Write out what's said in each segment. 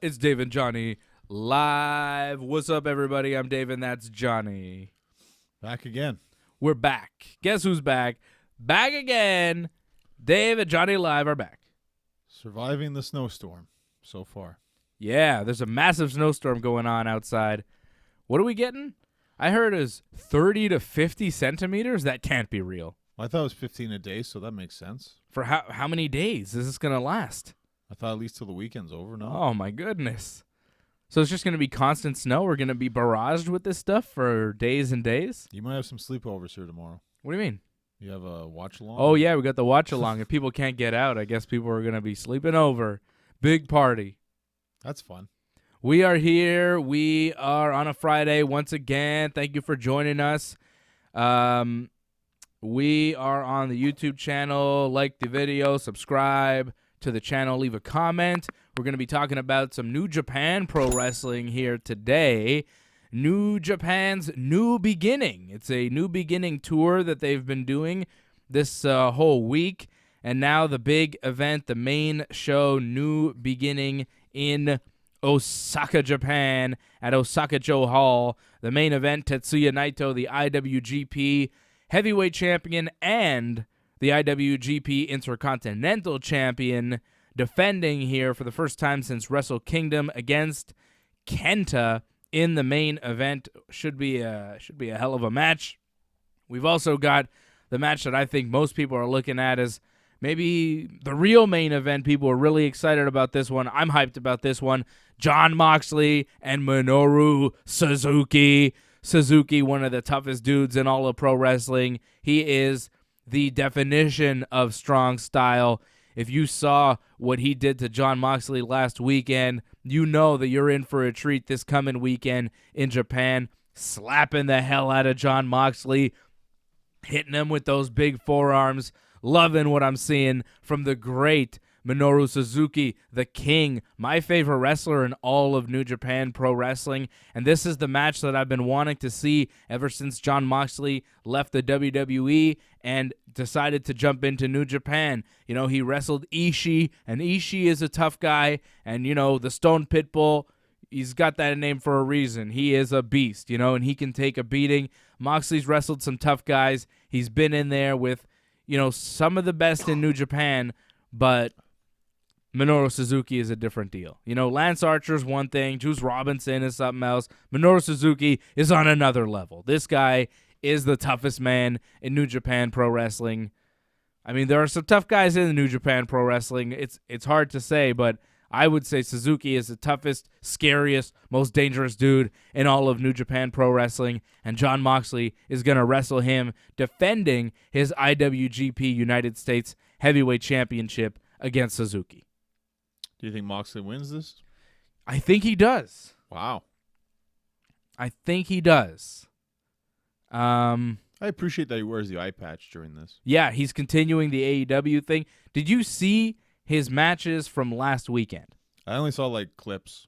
It's Dave and Johnny live. What's up, everybody? I'm Dave, and that's Johnny. Back again. We're back. Guess who's back? Back again. Dave and Johnny live are back. Surviving the snowstorm so far. Yeah, there's a massive snowstorm going on outside. What are we getting? I heard is 30 to 50 centimeters. That can't be real. I thought it was 15 a day, so that makes sense. For how many days is this going to last? I thought at least till the weekend's over, no? Oh, my goodness. So it's just going to be constant snow? We're going to be barraged with this stuff for days and days? You might have some sleepovers here tomorrow. What do you mean? You have a watch-along? Oh, yeah, we got the watch-along. If people can't get out, I guess people are going to be sleeping over. Big party. That's fun. We are here. We are on a Friday once again. Thank you for joining us. We are on the YouTube channel. Like the video, subscribe to the channel, leave a comment. We're going to be talking about some New Japan Pro Wrestling here today. New Japan's New Beginning. It's a New Beginning tour that they've been doing this whole week. And now the big event, the main show, New Beginning in Osaka, Japan, at Osaka-jo Hall. The main event, Tetsuya Naito, the IWGP Heavyweight Champion and the IWGP Intercontinental Champion, defending here for the first time since Wrestle Kingdom against Kenta in the main event. Should be a hell of a match. We've also got the match that I think most people are looking at as maybe the real main event. People are really excited about this one. I'm hyped about this one. Jon Moxley and Minoru Suzuki. Suzuki, one of the toughest dudes in all of pro wrestling. He is the definition of strong style. If you saw what he did to Jon Moxley last weekend, you know that you're in for a treat this coming weekend in Japan. Slapping the hell out of Jon Moxley, hitting him with those big forearms. Loving what I'm seeing from the great Minoru Suzuki, the king, my favorite wrestler in all of New Japan Pro Wrestling. And this is the match that I've been wanting to see ever since Jon Moxley left the WWE and decided to jump into New Japan. You know, he wrestled Ishii, and Ishii is a tough guy. And, you know, the Stone Pitbull, he's got that name for a reason. He is a beast, you know, and he can take a beating. Moxley's wrestled some tough guys. He's been in there with, you know, some of the best in New Japan, but Minoru Suzuki is a different deal. You know, Lance Archer's one thing, Juice Robinson is something else. Minoru Suzuki is on another level. This guy is the toughest man in New Japan Pro Wrestling. I mean, there are some tough guys in the New Japan Pro Wrestling. It's hard to say, but I would say Suzuki is the toughest, scariest, most dangerous dude in all of New Japan Pro Wrestling, and Jon Moxley is going to wrestle him, defending his IWGP United States Heavyweight Championship against Suzuki. Do you think Moxley wins this? I think he does. Wow. I think he does. I appreciate that he wears the eye patch during this. Yeah, he's continuing the AEW thing. Did you see his matches from last weekend? I only saw, like, clips.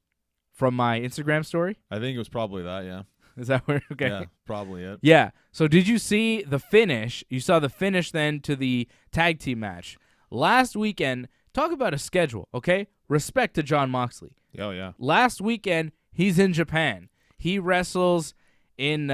From my Instagram story? I think it was probably that, yeah. Is that where? Okay. Yeah, probably it. Yeah. So did you see the finish? You saw the finish then to the tag team match. Last weekend, talk about a schedule, okay? Respect to Jon Moxley. Oh, yeah. Last weekend, he's in Japan. He wrestles in,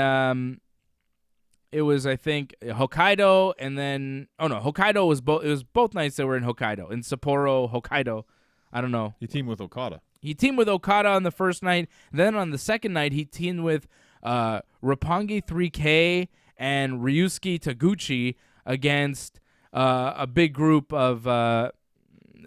it was, I think, Hokkaido, and then, Hokkaido was it was both nights that were in Hokkaido, in Sapporo, Hokkaido. I don't know. He teamed with Okada. He teamed with Okada on the first night. Then on the second night, he teamed with Roppongi 3K and Ryusuke Taguchi against a big group of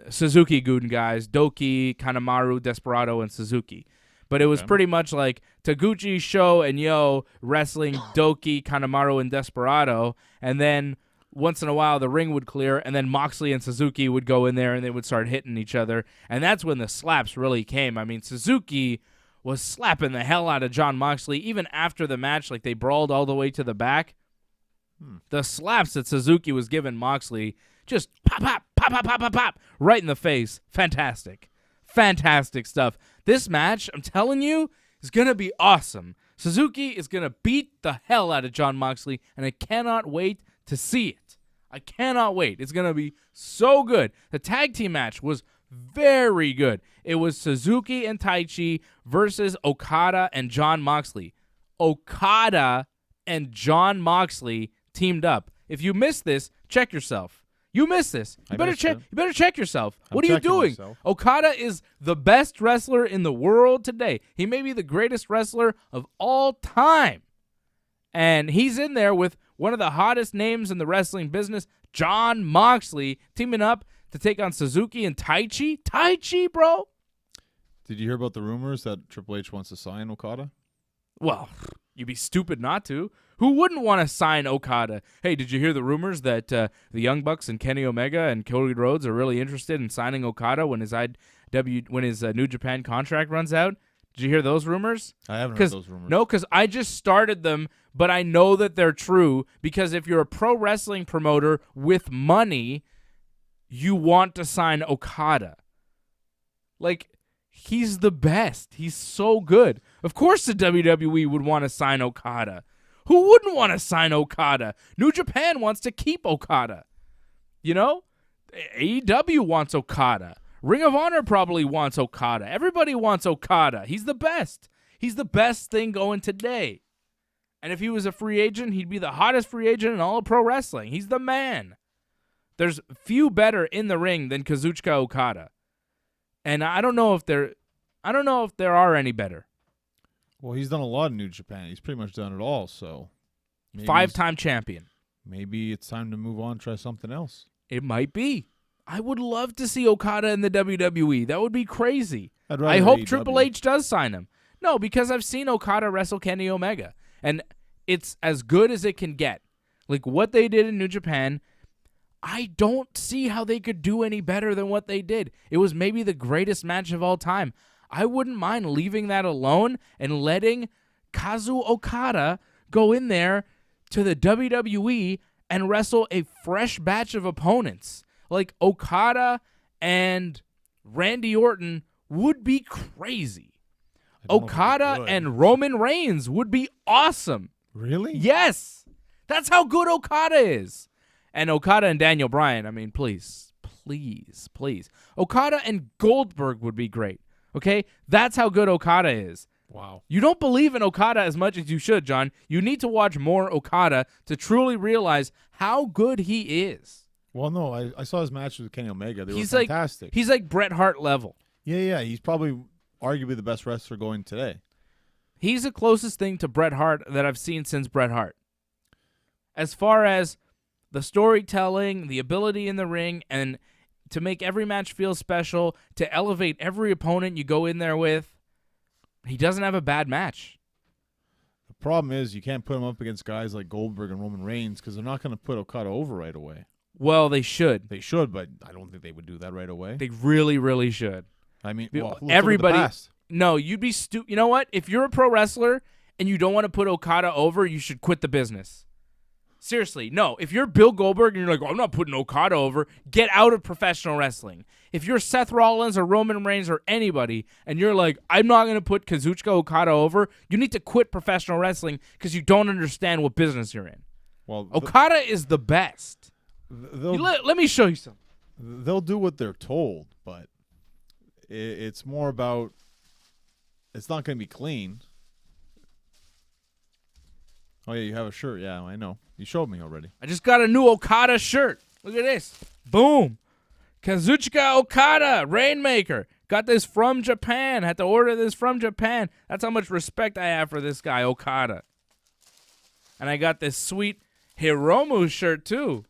Suzuki-gun guys, Doki, Kanemaru, Desperado, and Suzuki. But it was pretty much like Taguchi, Sho, and Yo wrestling Doki, Kanemaru, and Desperado, and then once in a while the ring would clear, and then Moxley and Suzuki would go in there and they would start hitting each other, and that's when the slaps really came. I mean, Suzuki was slapping the hell out of Jon Moxley even after the match, like they brawled all the way to the back. The slaps that Suzuki was giving Moxley, just pop, pop, pop, pop, pop, pop, pop, right in the face. Fantastic. Fantastic stuff. This match, I'm telling you, is going to be awesome. Suzuki is going to beat the hell out of Jon Moxley, and I cannot wait to see it. I cannot wait. It's going to be so good. The tag team match was Very good. It was Suzuki and Taichi versus Okada and Jon Moxley. Okada and Jon Moxley teamed up. If you missed this, check yourself. You missed this. You better check yourself. What are you doing? Myself. Okada is the best wrestler in the world today. He may be the greatest wrestler of all time. And he's in there with one of the hottest names in the wrestling business, Jon Moxley, teaming up to take on Suzuki and Taichi. Taichi, bro. Did you hear about the rumors that Triple H wants to sign Okada? Well, you'd be stupid not to. Who wouldn't want to sign Okada? Hey, did you hear the rumors that the Young Bucks and Kenny Omega and Cody Rhodes are really interested in signing Okada when his New Japan contract runs out? Did you hear those rumors? I haven't heard those rumors. No, because I just started them, but I know that they're true because if you're a pro wrestling promoter with money, you want to sign Okada. Like, he's the best. He's so good. Of course the WWE would want to sign Okada. Who wouldn't want to sign Okada? New Japan wants to keep Okada. You know? AEW wants Okada. Ring of Honor probably wants Okada. Everybody wants Okada. He's the best. He's the best thing going today. And if he was a free agent, he'd be the hottest free agent in all of pro wrestling. He's the man. There's few better in the ring than Kazuchika Okada. And I don't know if there are any better. Well, he's done a lot in New Japan. He's pretty much done it all, so 5-time champion. Maybe it's time to move on, try something else. It might be. I would love to see Okada in the WWE. That would be crazy. I hope AEW. Triple H does sign him. No, because I've seen Okada wrestle Kenny Omega, and it's as good as it can get. Like what they did in New Japan, I don't see how they could do any better than what they did. It was maybe the greatest match of all time. I wouldn't mind leaving that alone and letting Kazu Okada go in there to the WWE and wrestle a fresh batch of opponents. Like Okada and Randy Orton would be crazy. Okada and Roman Reigns would be awesome. Really? Yes. That's how good Okada is. And Okada and Daniel Bryan, I mean, please. Okada and Goldberg would be great. Okay? That's how good Okada is. Wow. You don't believe in Okada as much as you should, John. You need to watch more Okada to truly realize how good he is. Well, no, I saw his matches with Kenny Omega. They were fantastic. He's like Bret Hart level. Yeah. He's probably arguably the best wrestler going today. He's the closest thing to Bret Hart that I've seen since Bret Hart. As far as the storytelling, the ability in the ring, and to make every match feel special, to elevate every opponent you go in there with, he doesn't have a bad match. The problem is you can't put him up against guys like Goldberg and Roman Reigns because they're not going to put Okada over right away. Well, they should. They should, but I don't think they would do that right away. They really, really should. I mean, everybody. No, you'd be stupid. You know what? If you're a pro wrestler and you don't want to put Okada over, you should quit the business. Seriously, no. If you're Bill Goldberg and you're like, I'm not putting Okada over, get out of professional wrestling. If you're Seth Rollins or Roman Reigns or anybody and you're like, I'm not going to put Kazuchika Okada over, you need to quit professional wrestling because you don't understand what business you're in. Well, Okada is the best. Let me show you something. They'll do what they're told, but it's more about it's not going to be clean. Oh, yeah, you have a shirt. Yeah, I know. You showed me already. I just got a new Okada shirt. Look at this. Boom. Kazuchika Okada, Rainmaker. Got this from Japan. Had to order this from Japan. That's how much respect I have for this guy, Okada. And I got this sweet Hiromu shirt, too.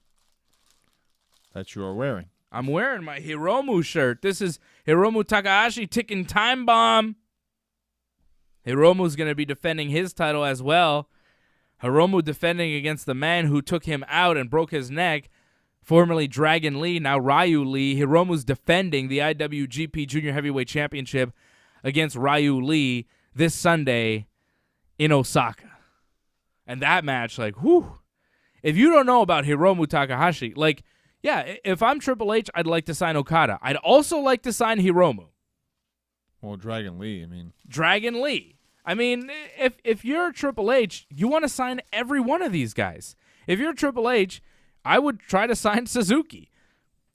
That you are wearing. I'm wearing my Hiromu shirt. This is Hiromu Takahashi ticking time bomb. Hiromu's going to be defending his title as well. Hiromu defending against the man who took him out and broke his neck, formerly Dragon Lee, now Ryu Lee. Hiromu's defending the IWGP Junior Heavyweight Championship against Ryu Lee this Sunday in Osaka. And that match, like, whew. If you don't know about Hiromu Takahashi, like, yeah, if I'm Triple H, I'd like to sign Okada. I'd also like to sign Hiromu. Well, Dragon Lee, I mean. Dragon Lee. I mean, if you're Triple H, you want to sign every one of these guys. If you're Triple H, I would try to sign Suzuki.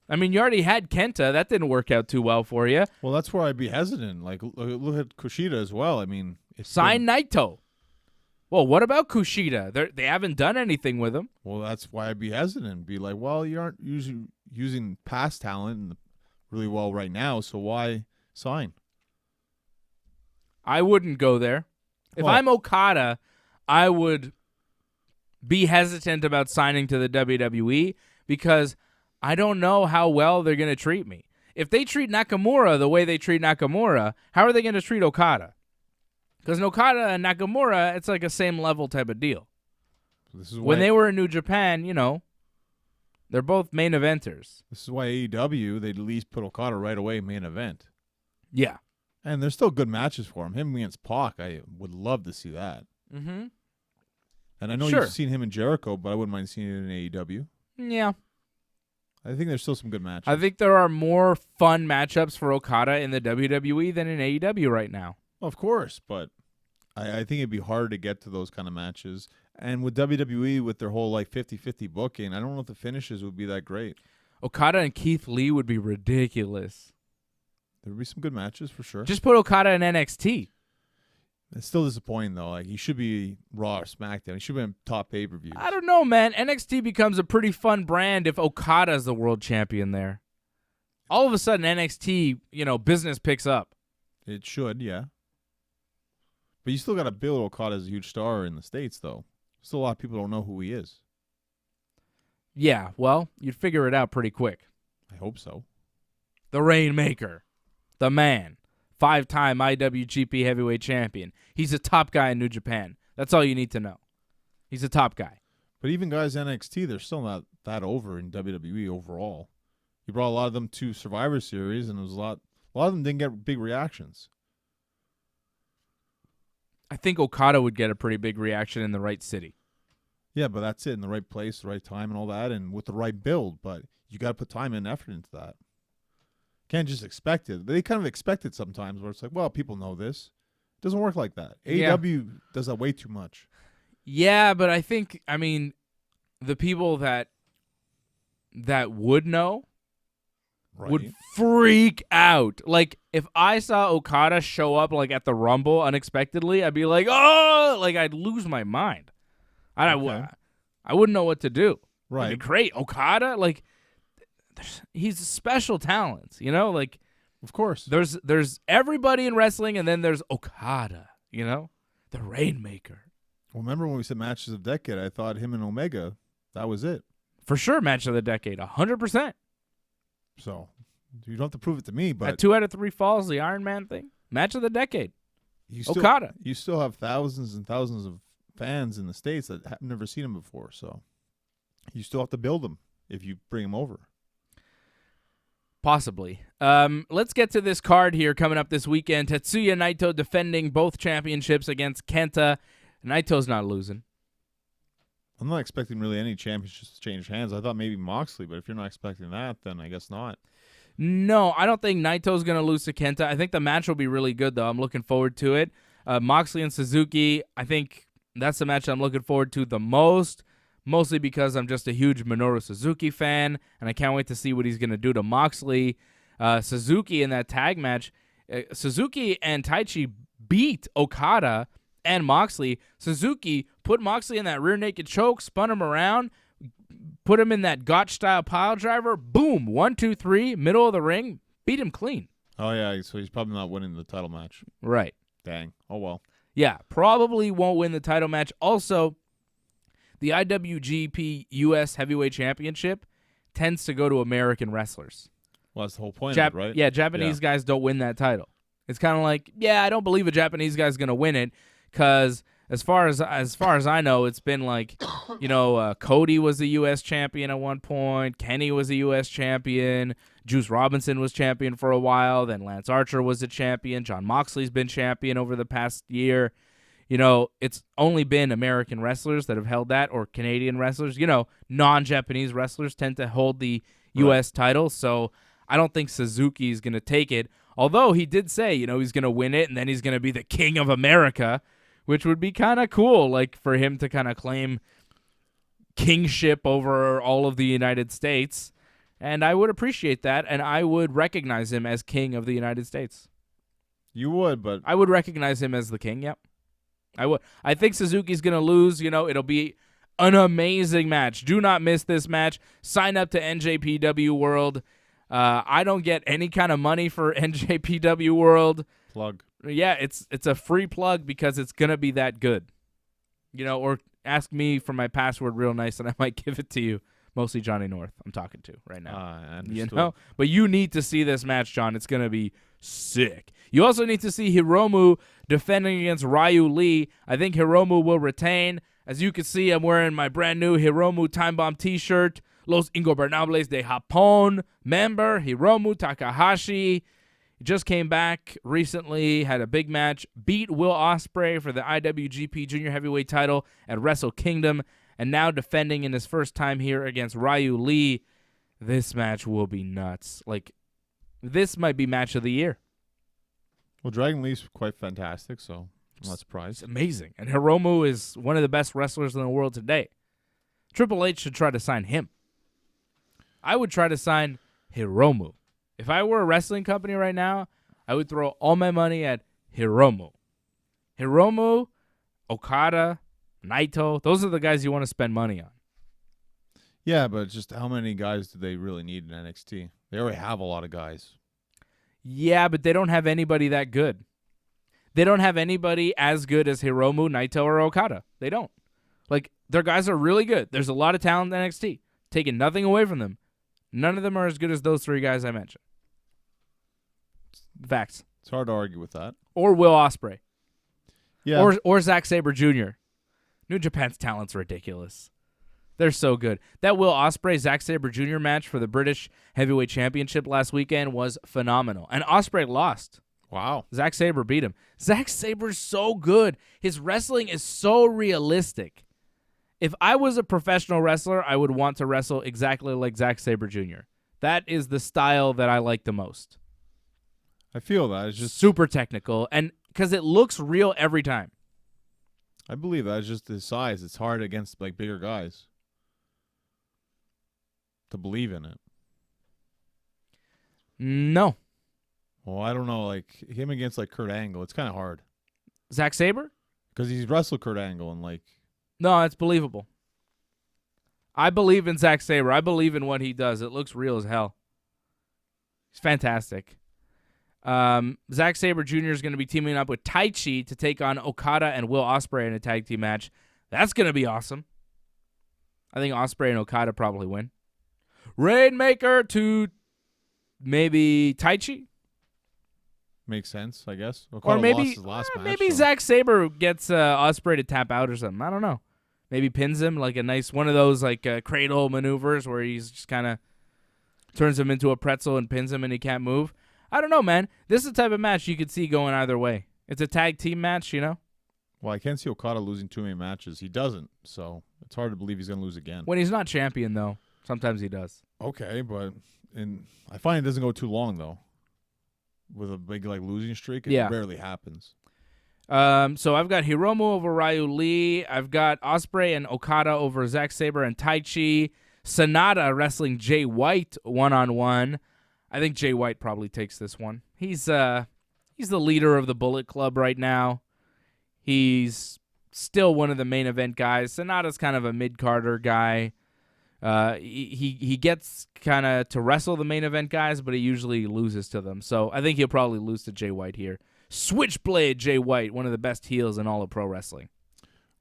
I mean, you already had Kenta. That didn't work out too well for you. Well, that's where I'd be hesitant. Like, look at Kushida as well. I mean, Sign Naito. Well, what about Kushida? They haven't done anything with him. Well, that's why I'd be hesitant. Be like, well, you aren't using past talent really well right now, so why sign? I wouldn't go there. If I'm Okada, I would be hesitant about signing to the WWE because I don't know how well they're going to treat me. If they treat Nakamura the way they treat Nakamura, how are they going to treat Okada? Because Okada and Nakamura, it's like a same level type of deal. When they were in New Japan, they're both main eventers. This is why AEW, they'd at least put Okada right away main event. Yeah. And there's still good matches for him. Him against Pac, I would love to see that. Mm-hmm. And I know you've seen him in Jericho, but I wouldn't mind seeing it in AEW. Yeah. I think there's still some good matches. I think there are more fun matchups for Okada in the WWE than in AEW right now. Of course, but I think it'd be hard to get to those kind of matches. And with WWE, with their whole 50-50 booking, I don't know if the finishes would be that great. Okada and Keith Lee would be ridiculous. There would be some good matches for sure. Just put Okada in NXT. It's still disappointing, though. Like, he should be Raw or SmackDown. He should be in top pay-per-views. I don't know, man. NXT becomes a pretty fun brand if Okada's the world champion there. All of a sudden, NXT, business picks up. It should, yeah. But you still got to build Okada as a huge star in the States, though. Still a lot of people don't know who he is. Yeah, well, you'd figure it out pretty quick. I hope so. The Rainmaker. The man. 5-time IWGP Heavyweight Champion. He's a top guy in New Japan. That's all you need to know. He's a top guy. But even guys NXT, they're still not that over in WWE overall. He brought a lot of them to Survivor Series, and it was a lot of them didn't get big reactions. I think Okada would get a pretty big reaction in the right city. Yeah, but that's it. In the right place, the right time, and all that, and with the right build. But you got to put time and effort into that. Can't just expect it. They kind of expect it sometimes where it's like, well, people know this. It doesn't work like that. AEW does that way too much. Yeah, but I think, the people that would know would freak out. Like, if I saw Okada show up, at the Rumble unexpectedly, I'd be like, oh! I'd lose my mind. I wouldn't know what to do. Right. Great. Okada? He's a special talent, Of course. There's everybody in wrestling, and then there's Okada, the Rainmaker. Well, remember when we said matches of the decade, I thought him and Omega, that was it. For sure, match of the decade, 100%. So, you don't have to prove it to me, but... At 2 out of 3 falls, the Iron Man thing, match of the decade. Okada. You still have thousands and thousands of fans in the States that have never seen him before, so you still have to build them if you bring him over. Possibly. Let's get to this card here coming up this weekend. Tetsuya Naito defending both championships against Kenta. Naito's not losing. I'm not expecting really any championships to change hands. I thought maybe Moxley, but if you're not expecting that, then I guess not. No, I don't think Naito's going to lose to Kenta. I think the match will be really good, though. I'm looking forward to it. Moxley and Suzuki, I think that's the match I'm looking forward to the most. Mostly because I'm just a huge Minoru Suzuki fan, and I can't wait to see what he's going to do to Moxley. Suzuki in that tag match, Suzuki and Taichi beat Okada and Moxley. Suzuki put Moxley in that rear naked choke, spun him around, put him in that Gotch-style pile driver. Boom, 1, 2, 3, middle of the ring, beat him clean. Oh, yeah, so he's probably not winning the title match. Right. Dang. Oh, well. Yeah, probably won't win the title match. Also, the IWGP U.S. Heavyweight Championship tends to go to American wrestlers. Well, that's the whole point of it, right? Yeah, Japanese guys don't win that title. It's kind of like, I don't believe a Japanese guy's going to win it because as far as I know, it's been like, Cody was the U.S. champion at one point. Kenny was the U.S. champion. Juice Robinson was champion for a while. Then Lance Archer was the champion. Jon Moxley's been champion over the past year. It's only been American wrestlers that have held that, or Canadian wrestlers. Non-Japanese wrestlers tend to hold the U.S. title, so I don't think Suzuki is going to take it. Although he did say, he's going to win it, and then he's going to be the King of America, which would be kind of cool, for him to kind of claim kingship over all of the United States. And I would appreciate that, and I would recognize him as king of the United States. You would, but I would recognize him as the king, yep. I would. I think Suzuki's going to lose. It'll be an amazing match. Do not miss this match. Sign up to NJPW World. I don't get any kind of money for NJPW World. Plug. Yeah, it's a free plug because it's going to be that good. Or ask me for my password real nice and I might give it to you. Mostly Johnny North I'm talking to right now. I understood. But you need to see this match, John. It's going to be sick. You also need to see Hiromu defending against Ryu Lee. I think Hiromu will retain. As you can see, I'm wearing my brand new Hiromu Time Bomb t-shirt. Los Ingobernables de Japón member, Hiromu Takahashi. He just came back recently, had a big match, beat Will Ospreay for the IWGP Junior Heavyweight title at Wrestle Kingdom, and now defending in his first time here against Ryu Lee. This match will be nuts. This might be match of the year. Well, Dragon Lee's quite fantastic, so I'm not surprised. It's amazing. And Hiromu is one of the best wrestlers in the world today. Triple H should try to sign him. I would try to sign Hiromu. If I were a wrestling company right now, I would throw all my money at Hiromu. Hiromu, Okada, Naito, those are the guys you want to spend money on. Yeah, but just how many guys do they really need in NXT? They already have a lot of guys. Yeah, but they don't have anybody that good. They don't have anybody as good as Hiromu, Naito, or Okada. They don't. Their guys are really good. There's a lot of talent in NXT. Taking nothing away from them. None of them are as good as those three guys I mentioned. Facts. It's hard to argue with that. Or Will Ospreay. Yeah. Or Zack Sabre Jr. New Japan's talent's ridiculous. They're so good. That Will Ospreay Zack Sabre Jr. match for the British Heavyweight Championship last weekend was phenomenal. And Ospreay lost. Wow. Zack Sabre beat him. Zack Sabre's so good. His wrestling is so realistic. If I was a professional wrestler, I would want to wrestle exactly like Zack Sabre Jr. That is the style that I like the most. I feel that. It's just super technical, and because it looks real every time. I believe that. It's just his size. It's hard against bigger guys to believe in it. No. Well, I don't know. Him against Kurt Angle, it's kind of hard. Zack Sabre? Because he's wrestled Kurt Angle and No, it's believable. I believe in Zack Sabre. I believe in what he does. It looks real as hell. He's fantastic. Zack Sabre Jr. is going to be teaming up with Taichi to take on Okada and Will Ospreay in a tag team match. That's going to be awesome. I think Ospreay and Okada probably win. Rainmaker to maybe Taichi? Makes sense, I guess. Or maybe lost his last match, maybe so. Zack Sabre gets Ospreay to tap out or something. I don't know. Maybe pins him a nice one of those cradle maneuvers where he's just kind of turns him into a pretzel and pins him and he can't move. I don't know, man. This is the type of match you could see going either way. It's a tag team match, Well, I can't see Okada losing too many matches. He doesn't, so it's hard to believe he's going to lose again. When he's not champion, though, sometimes he does. Okay, but I find it doesn't go too long, though. With a big losing streak, it rarely happens. So I've got Hiromu over Ryu Lee. I've got Ospreay and Okada over Zack Sabre and Taichi. Sonata wrestling Jay White 1-on-1. I think Jay White probably takes this one. He's the leader of the Bullet Club right now. He's still one of the main event guys. Sonata's kind of a mid-carder guy. He gets kind of to wrestle the main event guys, but he usually loses to them. So I think he'll probably lose to Jay White here. Switchblade Jay White, one of the best heels in all of pro wrestling.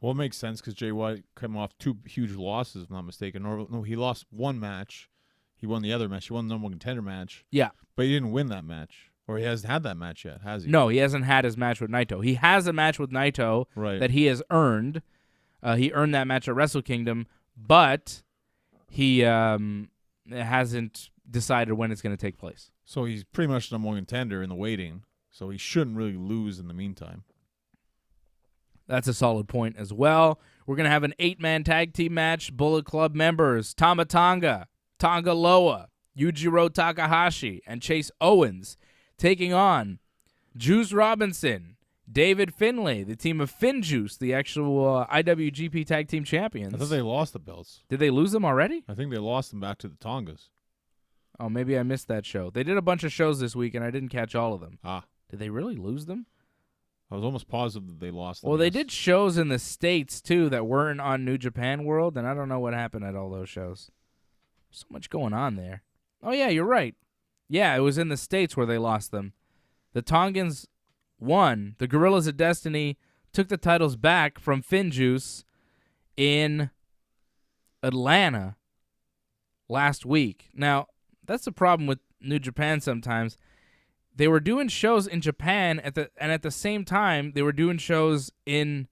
Well, it makes sense because Jay White came off 2 huge losses, if I'm not mistaken. No, he lost one match. He won the other match. He won the number 1 contender match. Yeah. But he didn't win that match. Or he hasn't had that match yet, has he? No, he hasn't had his match with Naito. He has a match with Naito that he has earned. He earned that match at Wrestle Kingdom, but he hasn't decided when it's going to take place. So he's pretty much the number 1 contender in the waiting, so he shouldn't really lose in the meantime. That's a solid point as well. We're going to have an 8-man tag team match. Bullet Club members Tama Tonga, Tonga Loa, Yujiro Takahashi, and Chase Owens taking on Juice Robinson, David Finlay, the team of FinJuice, the actual IWGP Tag Team Champions. I thought they lost the belts. Did they lose them already? I think they lost them back to the Tongas. Oh, maybe I missed that show. They did a bunch of shows this week, and I didn't catch all of them. Did they really lose them? I was almost positive that they lost them. Well, they did shows in the States, too, that weren't on New Japan World, and I don't know what happened at all those shows. So much going on there. Oh, yeah, you're right. Yeah, it was in the States where they lost them. The Tongans won. The Gorillas of Destiny took the titles back from Finjuice in Atlanta last week. Now, that's the problem with New Japan sometimes. They were doing shows in Japan at the same time they were doing shows in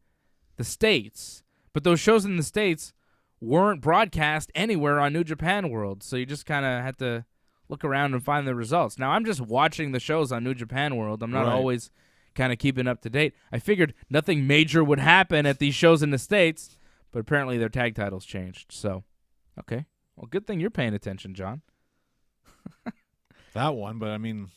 the States. But those shows in the States weren't broadcast anywhere on New Japan World, so you just kind of had to look around and find the results. Now, I'm just watching the shows on New Japan World. I'm not always kind of keeping up to date. I figured nothing major would happen at these shows in the States, but apparently their tag titles changed. So, okay. Well, good thing you're paying attention, John. That one, but I mean,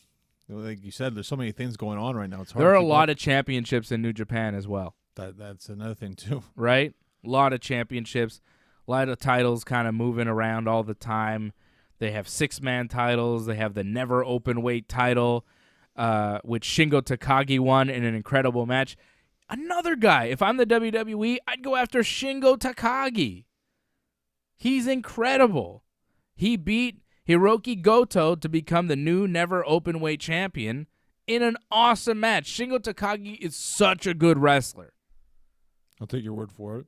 like you said, there's so many things going on right now. It's hard. There are a lot of championships in New Japan as well. That's another thing, too. Right? A lot of championships, a lot of titles kind of moving around all the time. They have 6-man titles. They have the never open weight title, which Shingo Takagi won in an incredible match. Another guy, if I'm the WWE, I'd go after Shingo Takagi. He's incredible. He beat Hiroki Goto to become the new never open weight champion in an awesome match. Shingo Takagi is such a good wrestler. I'll take your word for it.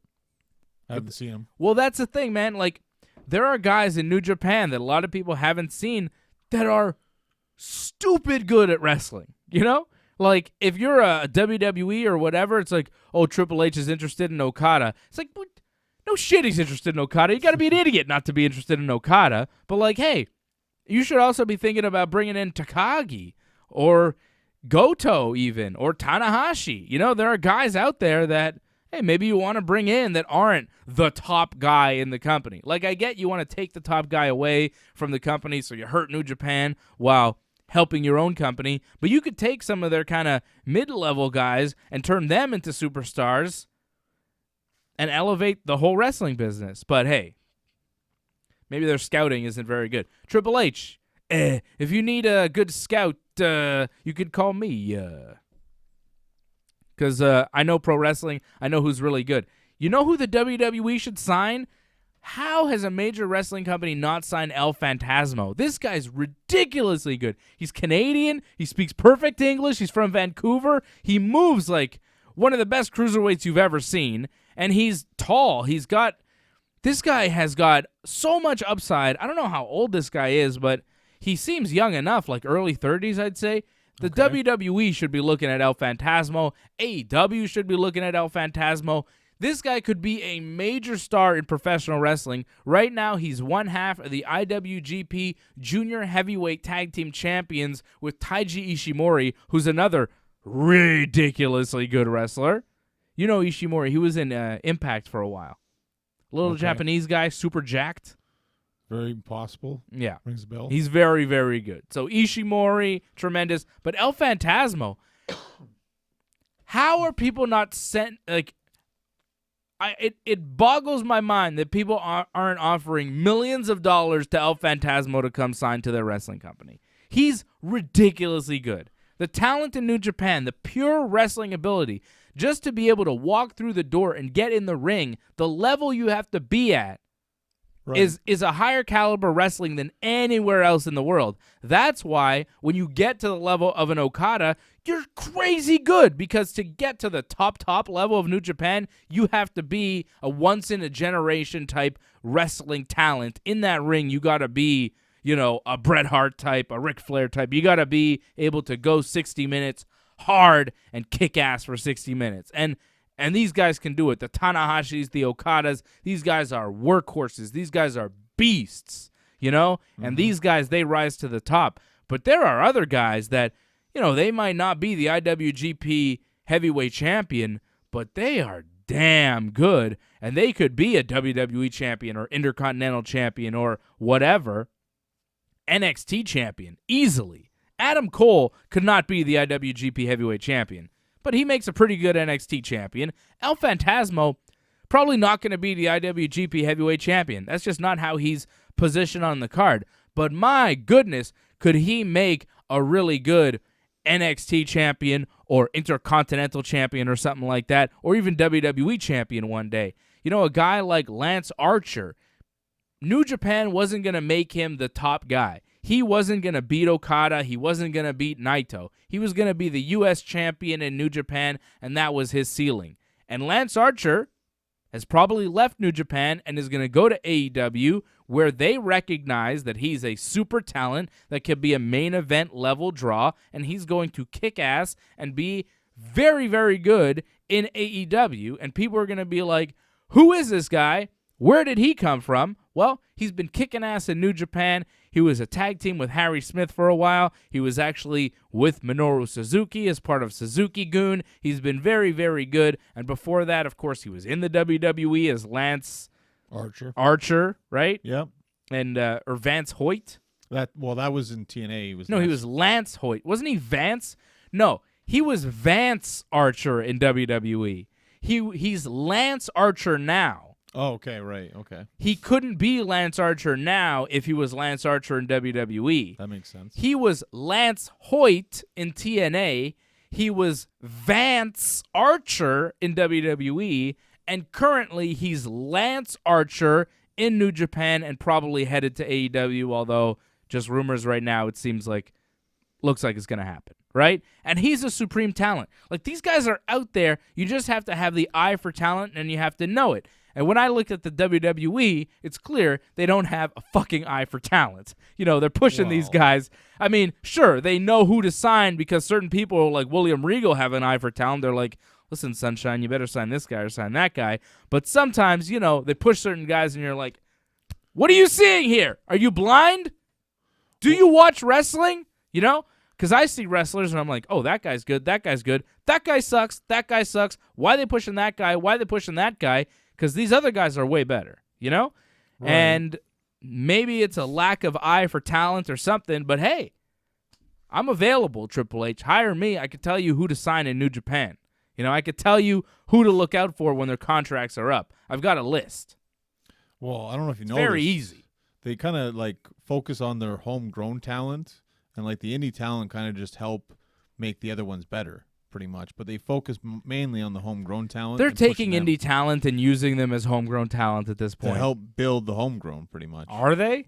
I haven't seen him. Well, that's the thing, man. Like, there are guys in New Japan that a lot of people haven't seen that are stupid good at wrestling. You know? Like, if you're a WWE or whatever, it's like, oh, Triple H is interested in Okada. It's like, what? No shit he's interested in Okada. You got to be an idiot not to be interested in Okada. But, like, hey, you should also be thinking about bringing in Takagi or Goto even or Tanahashi. You know, there are guys out there that, hey, maybe you want to bring in that aren't the top guy in the company. Like, I get you want to take the top guy away from the company so you hurt New Japan while helping your own company. But you could take some of their kind of mid-level guys and turn them into superstars and elevate the whole wrestling business. But, hey, maybe their scouting isn't very good. Triple H, if you need a good scout, you could call me. Because I know pro wrestling. I know who's really good. You know who the WWE should sign? How has a major wrestling company not signed El Phantasmo? This guy's ridiculously good. He's Canadian. He speaks perfect English. He's from Vancouver. He moves like one of the best cruiserweights you've ever seen. And he's tall. This guy has got so much upside. I don't know how old this guy is, but he seems young enough, like early 30s, I'd say. The WWE should be looking at El Phantasmo. AEW should be looking at El Phantasmo. This guy could be a major star in professional wrestling. Right now, he's one half of the IWGP Junior Heavyweight Tag Team Champions with Taiji Ishimori, who's another ridiculously good wrestler. You know Ishimori. He was in Impact for a while. Little Japanese guy, super jacked. Very possible. Yeah. Rings a bell. He's very, very good. So Ishimori, tremendous. But El Phantasmo, how are people not sent, like, it boggles my mind that people aren't offering millions of dollars to El Phantasmo to come sign to their wrestling company. He's ridiculously good. The talent in New Japan, the pure wrestling ability, just to be able to walk through the door and get in the ring, the level you have to be at is a higher caliber wrestling than anywhere else in the world. That's why when you get to the level of an Okada, you're crazy good, because to get to the top level of New Japan, you have to be a once-in-a-generation type wrestling talent. In that ring, you got to be, you know, a Bret Hart type, a Ric Flair type. You got to be able to go 60 minutes hard and kick ass for 60 minutes. And these guys can do it. The Tanahashis, the Okadas, these guys are workhorses. These guys are beasts, you know? And these guys, they rise to the top. But there are other guys that, you know, they might not be the IWGP heavyweight champion, but they are damn good. And they could be a WWE champion or Intercontinental champion or whatever. NXT champion, easily. Adam Cole could not be the IWGP heavyweight champion, but he makes a pretty good NXT champion. El Phantasmo, probably not going to be the IWGP heavyweight champion. That's just not how he's positioned on the card. but my goodness, could he make a really good NXT champion or Intercontinental champion or something like that, or even WWE champion one day. You know, a guy like Lance Archer, New Japan wasn't going to make him the top guy. He wasn't going to beat Okada. He wasn't going to beat Naito. He was going to be the U.S. champion in New Japan, and that was his ceiling. And Lance Archer has probably left New Japan and is going to go to AEW, where they recognize that he's a super talent that could be a main event level draw, and he's going to kick ass and be very, very good in AEW. And people are going to be like, who is this guy? Where did he come from? Well, he's been kicking ass in New Japan. He was a tag team with Harry Smith for a while. He was actually with Minoru Suzuki as part of Suzuki-gun. He's been very, very good. And before that, of course, he was in the WWE as Lance Archer, right? Yep. And or Vance Hoyt. That was in TNA. He was Lance Hoyt. Wasn't he Vance? No, he was Vance Archer in WWE. He's Lance Archer now. Oh, okay, right, okay. He couldn't be Lance Archer now if he was Lance Archer in WWE. That makes sense. He was Lance Hoyt in TNA. He was Vance Archer in WWE. And currently, he's Lance Archer in New Japan and probably headed to AEW, although just rumors right now, it looks like it's going to happen, right? And he's a supreme talent. Like, these guys are out there. You just have to have the eye for talent, and you have to know it. And when I look at the WWE, it's clear they don't have a fucking eye for talent. You know, they're pushing these guys. I mean, sure, they know who to sign because certain people like William Regal have an eye for talent. They're like, listen, Sunshine, you better sign this guy or sign that guy. But sometimes, you know, they push certain guys and you're like, what are you seeing here? Are you blind? Do you watch wrestling? You know? Because I see wrestlers and I'm like, oh, that guy's good. That guy's good. That guy sucks. That guy sucks. Why are they pushing that guy? Why are they pushing that guy? Because these other guys are way better, you know? Right. And maybe it's a lack of eye for talent or something, but hey, I'm available, Triple H. Hire me. I could tell you who to sign in New Japan. You know, I could tell you who to look out for when their contracts are up. I've got a list. Well, I don't know if you know. Very easy. They kind of like focus on their homegrown talent, and like the indie talent kind of just help make the other ones better. Pretty much, but they focus mainly on the homegrown talent. They're taking indie talent and using them as homegrown talent at this point. To help build the homegrown, pretty much. Are they?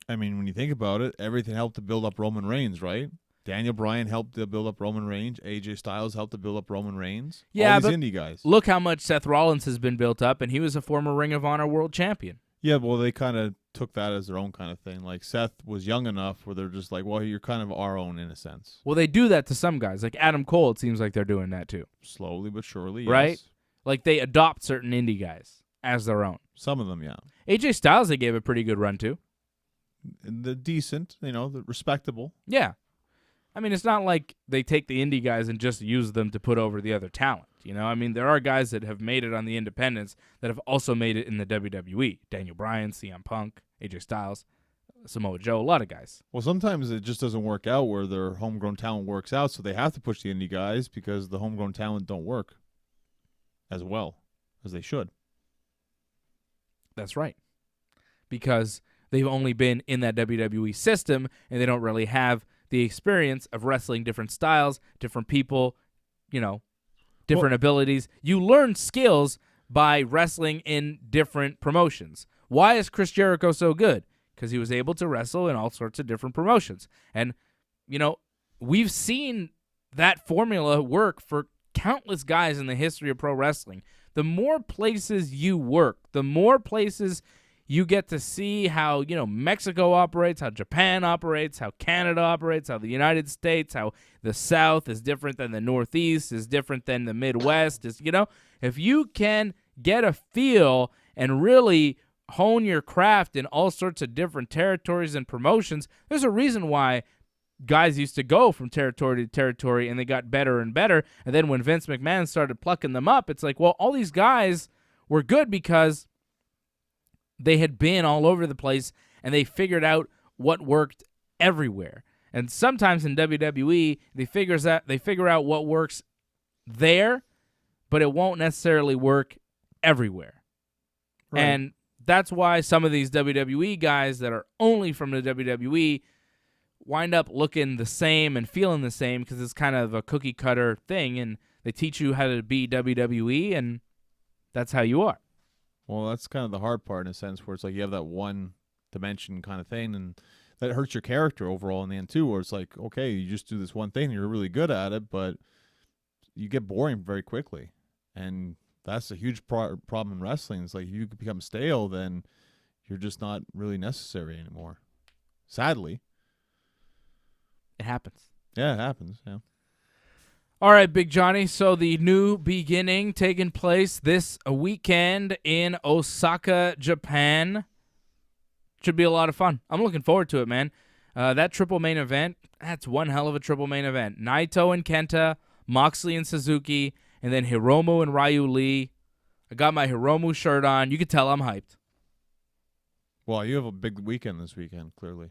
I mean, when you think about it, everything helped to build up Roman Reigns, right? Daniel Bryan helped to build up Roman Reigns. AJ Styles helped to build up Roman Reigns. Yeah, all these indie guys. Look how much Seth Rollins has been built up, and he was a former Ring of Honor world champion. Yeah, well, they kind of took that as their own kind of thing. Like, Seth was young enough where they're just like, well, you're kind of our own in a sense. Well, they do that to some guys. Like Adam Cole, it seems like they're doing that too. Slowly but surely, right? Yes. Like they adopt certain indie guys as their own. Some of them, yeah. AJ Styles, they gave a pretty good run to. They're decent, you know, they're respectable. Yeah. I mean, it's not like they take the indie guys and just use them to put over the other talent. You know, I mean, there are guys that have made it on the independents that have also made it in the WWE. Daniel Bryan, CM Punk, AJ Styles, Samoa Joe, a lot of guys. Well, sometimes it just doesn't work out where their homegrown talent works out, so they have to push the indie guys because the homegrown talent don't work as well as they should. That's right. Because they've only been in that WWE system, and they don't really have the experience of wrestling different styles, different people, you know, different abilities. You learn skills by wrestling in different promotions. Why is Chris Jericho so good? Because he was able to wrestle in all sorts of different promotions. And, you know, we've seen that formula work for countless guys in the history of pro wrestling. The more places you work, the more places you get to see how, you know, Mexico operates, how Japan operates, how Canada operates, how the United States, how the South is different than the Northeast, is different than the Midwest. Is, you know, if you can get a feel and really hone your craft in all sorts of different territories and promotions, there's a reason why guys used to go from territory to territory and they got better and better. And then when Vince McMahon started plucking them up, it's like, well, all these guys were good because they had been all over the place, and they figured out what worked everywhere. And sometimes in WWE, they figure out what works there, but it won't necessarily work everywhere. Right. And that's why some of these WWE guys that are only from the WWE wind up looking the same and feeling the same because it's kind of a cookie cutter thing, and they teach you how to be WWE, and that's how you are. Well, that's kind of the hard part in a sense, where it's like you have that one dimension kind of thing, and that hurts your character overall in the end too, where it's like, okay, you just do this one thing, you're really good at it, but you get boring very quickly. And that's a huge problem in wrestling. It's like if you become stale, then you're just not really necessary anymore. Sadly. It happens. Yeah, it happens, yeah. All right, Big Johnny. So the new beginning taking place this weekend in Osaka, Japan. Should be a lot of fun. I'm looking forward to it, man. That triple main event, that's one hell of a triple main event. Naito and Kenta, Moxley and Suzuki, and then Hiromu and Ryu Lee. I got my Hiromu shirt on. You can tell I'm hyped. Well, you have a big weekend this weekend, clearly.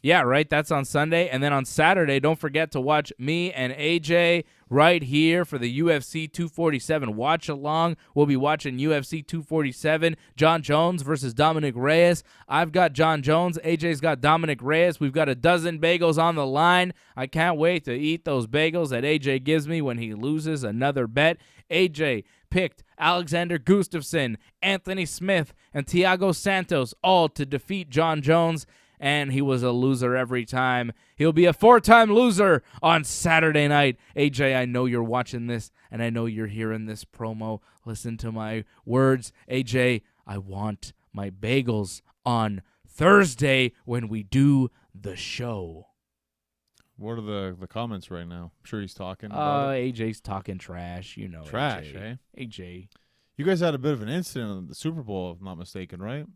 Yeah, right. That's on Sunday. And then on Saturday, don't forget to watch me and AJ right here for the UFC 247 watch along. We'll be watching UFC 247, John Jones versus Dominick Reyes. I've got John Jones. AJ's got Dominick Reyes. We've got a dozen bagels on the line. I can't wait to eat those bagels that AJ gives me when he loses another bet. AJ picked Alexander Gustafsson, Anthony Smith, and Thiago Santos all to defeat John Jones. And he was a loser every time. He'll be a 4-time loser on Saturday night. AJ, I know you're watching this, and I know you're hearing this promo. Listen to my words. AJ, I want my bagels on Thursday when we do the show. What are the comments right now? I'm sure he's talking about it. AJ's talking trash. You know Trash, AJ. eh? AJ. You guys had a bit of an incident at the Super Bowl, if I'm not mistaken, right?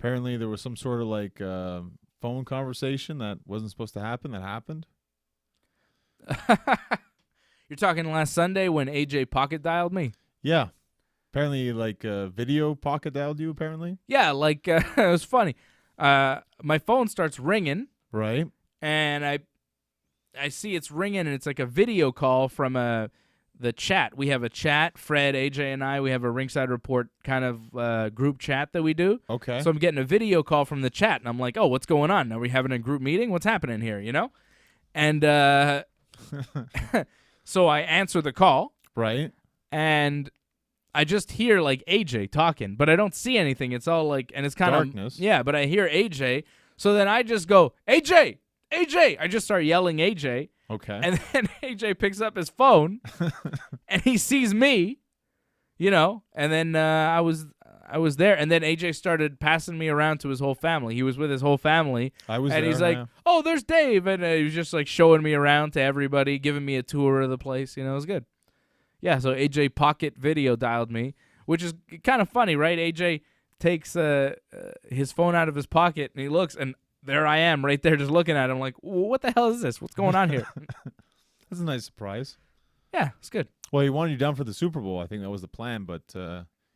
Apparently, there was some sort of like phone conversation that wasn't supposed to happen that happened. You're talking last Sunday when AJ pocket dialed me? Yeah. Apparently, like video pocket dialed you, apparently. Yeah, like it was funny. My phone starts ringing. Right. And I see it's ringing, and it's like a video call from the chat. We have a chat, Fred, AJ, and I. We have a Ringside Report kind of group chat that we do. Okay. So I'm getting a video call from the chat, and I'm like, oh, what's going on? Are we having a group meeting? What's happening here, you know? And so I answer the call. Right. And I just hear, like, AJ talking, but I don't see anything. It's all, like, and it's kind of darkness. Yeah, but I hear AJ. So then I just go, AJ! AJ! I just start yelling AJ. Okay. And then AJ picks up his phone, and he sees me, you know. And then I was there, and then AJ started passing me around to his whole family. He was with his whole family. I was and there, he's like, yeah. "Oh, there's Dave," and he was just like showing me around to everybody, giving me a tour of the place. You know, it was good. Yeah. So AJ pocket video dialed me, which is kind of funny, right? AJ takes his phone out of his pocket, and he looks, and there I am right there just looking at him like, what the hell is this? What's going on here? That's a nice surprise. Yeah, it's good. Well, he wanted you down for the Super Bowl. I think that was the plan, but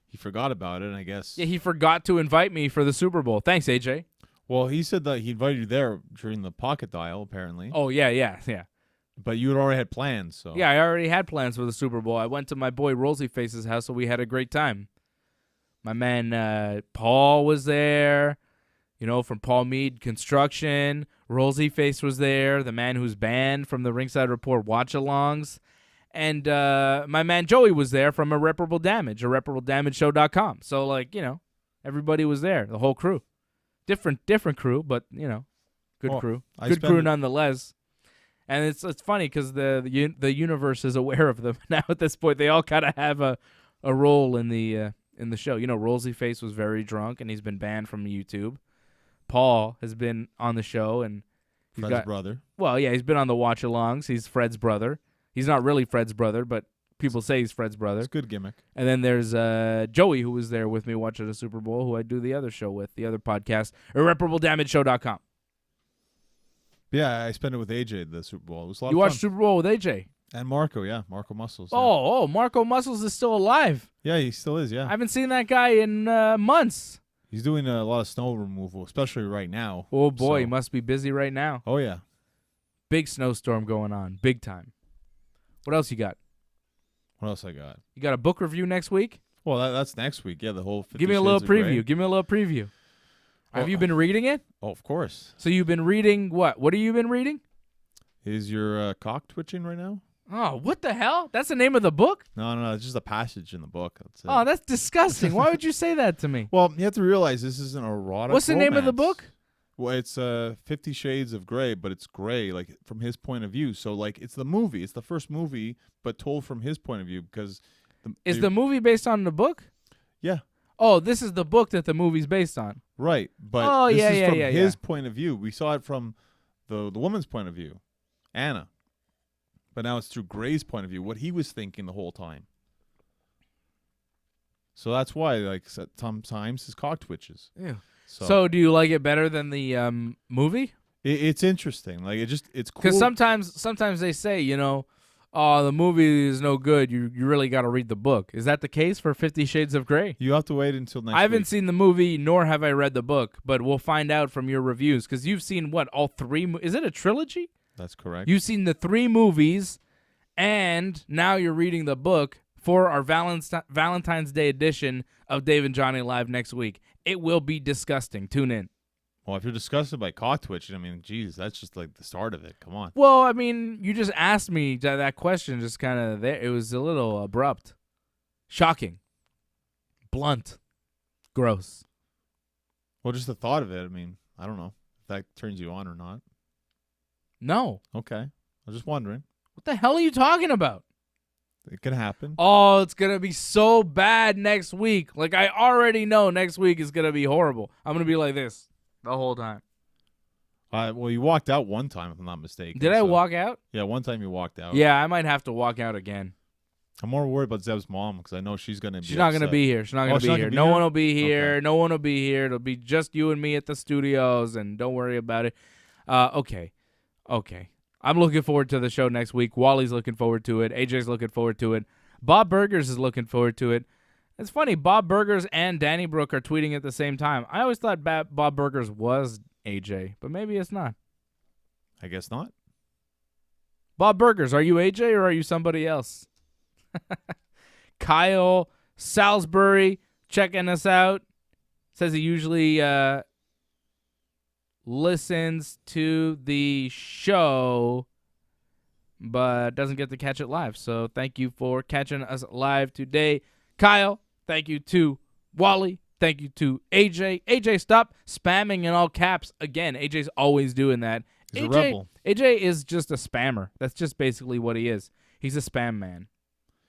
he forgot about it, and I guess. Yeah, he forgot to invite me for the Super Bowl. Thanks, AJ. Well, he said that he invited you there during the pocket dial, apparently. Oh, yeah. But you had already had plans, so. Yeah, I already had plans for the Super Bowl. I went to my boy Rolsey Face's house, so we had a great time. My man Paul was there. You know, from Paul Mead Construction. Rolsey Face was there, the man who's banned from the Ringside Report watch-alongs. And my man Joey was there from Irreparable Damage, irreparabledamageshow.com. So, like, you know, everybody was there, the whole crew. Different crew, but, you know, good crew. Good crew nonetheless. And it's funny because the universe is aware of them now at this point. They all kind of have a role in the show. You know, Rolsey Face was very drunk, and he's been banned from YouTube. Paul has been on the show, and Fred's brother. Well, yeah, he's been on the watch-alongs. He's Fred's brother. He's not really Fred's brother, but people say he's Fred's brother. It's a good gimmick. And then there's Joey, who was there with me watching the Super Bowl, who I do the other show with, the other podcast, irreparabledamageshow.com. Yeah, I spent it with AJ the Super Bowl. It was a lot of fun. You watched Super Bowl with AJ? And Marco, yeah. Marco Muscles. Yeah. Oh, Marco Muscles is still alive. Yeah, he still is, yeah. I haven't seen that guy in months. He's doing a lot of snow removal, especially right now. Oh, boy, he must be busy right now. Oh, yeah. Big snowstorm going on, big time. What else you got? What else I got? You got a book review next week? Well, that's next week. Yeah, the whole 50 Give me a little Shades of Grey. preview. Give me a little preview. Well, Have you been reading it? Oh, of course. So you've been reading what? What have you been reading? Is your cock twitching right now? Oh, what the hell? That's the name of the book? No. It's just a passage in the book. That's it. Oh, that's disgusting. Why would you say that to me? Well, you have to realize this is an erotic What's the name of the romance. book? Well, it's 50 Shades of Grey, but it's gray, like, from his point of view. So, like, it's the movie. It's the first movie, but told from his point of view because... Is the movie based on the book? Yeah. Oh, this is the book that the movie's based on. Right, but this is from his yeah. point of view. We saw it from the woman's point of view, Anna. But now it's through Gray's point of view, what he was thinking the whole time. So that's why, like, sometimes his cock twitches. Yeah. So do you like it better than the movie? it's interesting. Like, it's cool. Because sometimes they say, oh, the movie is no good. You really got to read the book. Is that the case for 50 Shades of Grey? You have to wait until next week. I haven't seen the movie, nor have I read the book, but we'll find out from your reviews. Because you've seen, what, all three? Is it a trilogy? That's correct. You've seen the 3 movies, and now you're reading the book for our Valentine's Day edition of Dave and Johnny Live next week. It will be disgusting. Tune in. Well, if you're disgusted by cock twitching, I mean, geez, that's just like the start of it. Come on. Well, I mean, you just asked me that question, just kind of there. It was a little abrupt, shocking, blunt, gross. Well, just the thought of it. I mean, I don't know if that turns you on or not. No. Okay. I was just wondering. What the hell are you talking about? It could happen. Oh, it's going to be so bad next week. Like, I already know next week is going to be horrible. I'm going to be like this the whole time. Well, you walked out one time, if I'm not mistaken. Did I walk out? Yeah, one time you walked out. Yeah, I might have to walk out again. I'm more worried about Zeb's mom because I know she's going to be She's not going to be here. She's not going to be here. No one will be here. Okay. No one will be here. It'll be just you and me at the studios, and don't worry about it. Okay. I'm looking forward to the show next week. Wally's looking forward to it. AJ's looking forward to it. Bob Burgers is looking forward to it. It's funny, Bob Burgers and Danny Brooke are tweeting at the same time. I always thought Bob Burgers was AJ, but maybe it's not. I guess not. Bob Burgers, are you AJ or are you somebody else? Kyle Salisbury checking us out. Says he usually listens to the show but doesn't get to catch it live. So thank you for catching us live today. Kyle, thank you to Wally. Thank you to AJ. AJ, stop spamming in all caps again. AJ's always doing that. He's a rebel. AJ is just a spammer. That's just basically what he is. He's a spam man.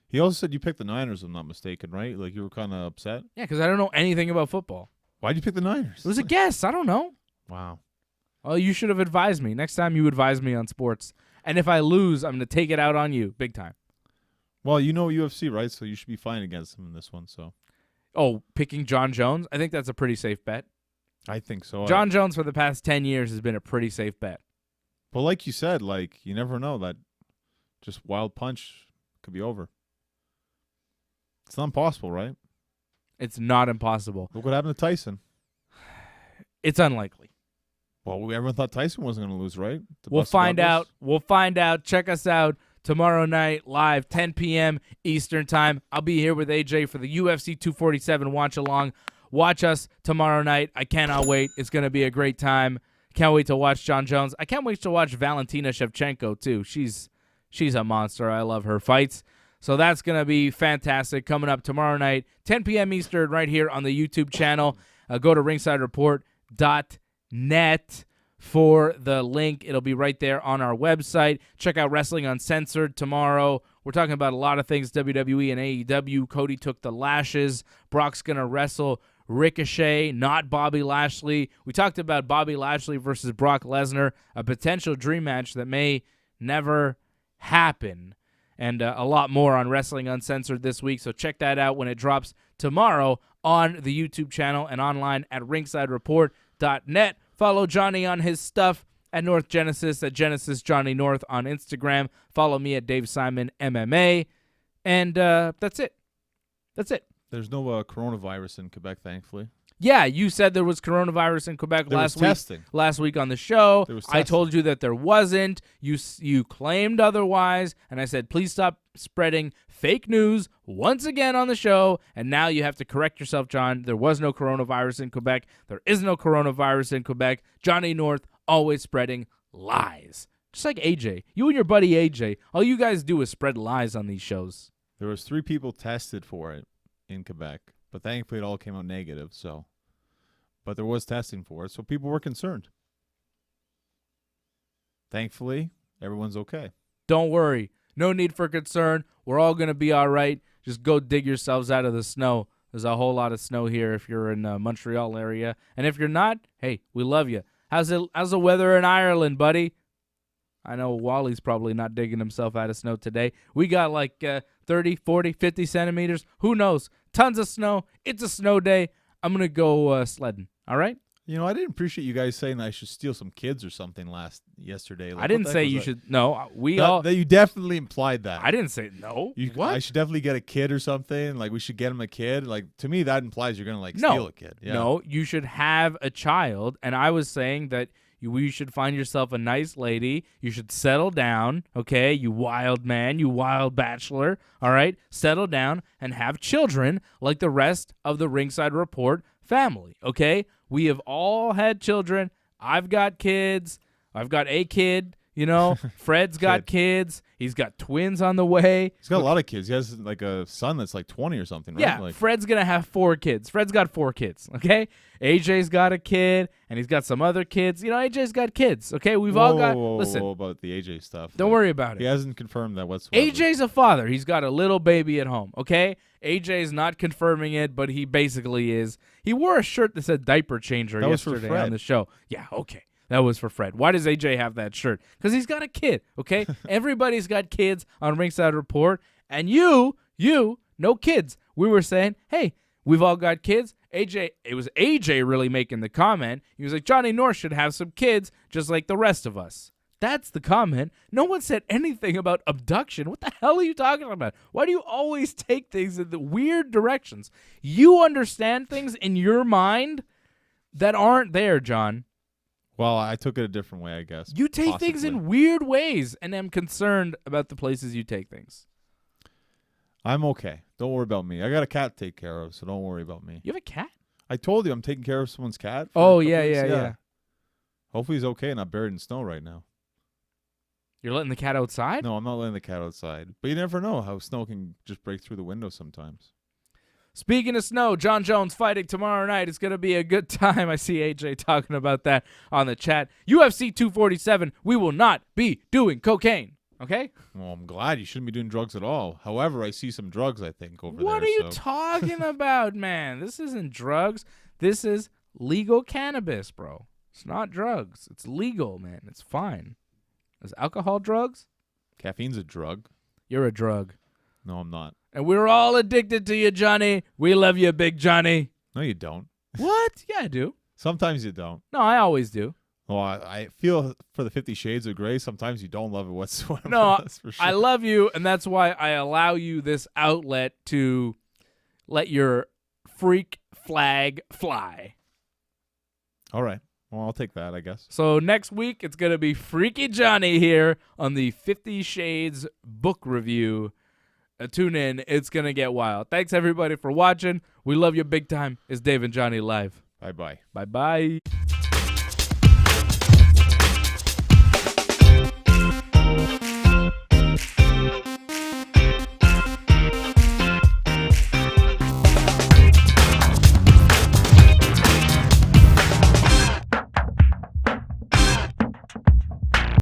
He also said you picked the Niners, if I'm not mistaken, right? Like you were kind of upset. Yeah, because I don't know anything about football. Why'd you pick the Niners? It was a guess. I don't know. Wow. Oh, you should have advised me. Next time you advise me on sports. And if I lose, I'm going to take it out on you big time. Well, you know UFC, right? So you should be fine against him in this one. So. Oh, picking John Jones? I think that's a pretty safe bet. I think so. John Jones for the past 10 years has been a pretty safe bet. But like you said, like you never know that just wild punch could be over. It's not impossible, right? It's not impossible. Look what happened to Tyson. It's unlikely. Well, everyone thought Tyson wasn't going to lose, right? We'll find out. We'll find out. Check us out tomorrow night live, 10 p.m. Eastern time. I'll be here with AJ for the UFC 247 watch along. Watch us tomorrow night. I cannot wait. It's going to be a great time. Can't wait to watch John Jones. I can't wait to watch Valentina Shevchenko too. She's a monster. I love her fights. So that's going to be fantastic coming up tomorrow night, 10 p.m. Eastern, right here on the YouTube channel. Go to ringsidereport.net for the link. It'll be right there on our website. Check out Wrestling Uncensored tomorrow. We're talking about a lot of things, WWE and AEW. Cody took the lashes. Brock's going to wrestle Ricochet, not Bobby Lashley. We talked about Bobby Lashley versus Brock Lesnar, a potential dream match that may never happen. And a lot more on Wrestling Uncensored this week. So check that out when it drops tomorrow on the YouTube channel and online at ringsidereport.net. Follow Johnny on his stuff at North Genesis, at Genesis Johnny North on Instagram. Follow me at Dave Simon MMA. And that's it. That's it. There's no coronavirus in Quebec, thankfully. Yeah, you said there was coronavirus in Quebec There was testing. last week on the show. There was I testing. told you that there wasn't. You claimed otherwise, and I said, please stop spreading fake news once again on the show. And now you have to correct yourself, John. There was no coronavirus in Quebec. There is no coronavirus in Quebec. Johnny North always spreading lies. Just like AJ. You and your buddy AJ, all you guys do is spread lies on these shows. There was 3 people tested for it in Quebec, but thankfully it all came out negative. So, but there was testing for it, so people were concerned. Thankfully, everyone's okay. Don't worry. No need for concern. We're all going to be all right. Just go dig yourselves out of the snow. There's a whole lot of snow here if you're in Montreal area. And if you're not, hey, we love you. How's the weather in Ireland, buddy? I know Wally's probably not digging himself out of snow today. We got like 30, 40, 50 centimeters. Who knows? Tons of snow. It's a snow day. I'm going to go sledding. All right? You know, I didn't appreciate you guys saying that I should steal some kids or something yesterday. Like, I didn't say you should. No, you definitely implied that. I didn't say no. What? I should definitely get a kid or something. Like, we should get him a kid. Like, to me, that implies you're going to, steal a kid. Yeah. No, you should have a child. And I was saying that you should find yourself a nice lady. You should settle down, okay? You wild man, you wild bachelor, all right? Settle down and have children like the rest of the Ringside Report family, okay? We have all had children. I've got kids. I've got a kid, you know. Fred's got kids. He's got twins on the way. He's got a lot of kids. He has like a son that's like 20 or something, right? Yeah, Fred's going to have 4 kids. Fred's got 4 kids, okay? AJ's got a kid, and he's got some other kids. You know, AJ's got kids, okay? We've all got... Listen. About the AJ stuff. Don't worry about it. He hasn't confirmed that whatsoever. AJ's a father. He's got a little baby at home, okay? AJ's not confirming it, but he basically is. He wore a shirt that said diaper changer yesterday on the show. Yeah, okay. That was for Fred. Why does AJ have that shirt? Because he's got a kid, okay? Everybody's got kids on Ringside Report, and you, no kids. We were saying, hey, we've all got kids. It was AJ really making the comment. He was like, Johnny North should have some kids just like the rest of us. That's the comment. No one said anything about abduction. What the hell are you talking about? Why do you always take things in the weird directions? You understand things in your mind that aren't there, John. Well, I took it a different way, I guess. You take things in weird ways, and I'm concerned about the places you take things. I'm okay. Don't worry about me. I got a cat to take care of, so don't worry about me. You have a cat? I told you I'm taking care of someone's cat. Oh, yeah. Hopefully he's okay and not buried in snow right now. You're letting the cat outside? No, I'm not letting the cat outside. But you never know how snow can just break through the window sometimes. Speaking of snow, John Jones fighting tomorrow night. It's going to be a good time. I see AJ talking about that on the chat. UFC 247, we will not be doing cocaine. Okay? Well, I'm glad you shouldn't be doing drugs at all. However, I see some drugs, I think, over there. What are you talking about, man? This isn't drugs. This is legal cannabis, bro. It's not drugs. It's legal, man. It's fine. Is alcohol drugs? Caffeine's a drug. You're a drug. No, I'm not. And we're all addicted to you, Johnny. We love you, Big Johnny. No, you don't. What? Yeah, I do. Sometimes you don't. No, I always do. Well, I feel for the 50 Shades of Grey, sometimes you don't love it whatsoever. No, that's for sure. I love you, and that's why I allow you this outlet to let your freak flag fly. All right. Well, I'll take that, I guess. So next week, it's going to be Freaky Johnny here on the 50 Shades book review. Tune in. It's going to get wild. Thanks, everybody, for watching. We love you big time. It's Dave and Johnny live. Bye-bye. Bye-bye.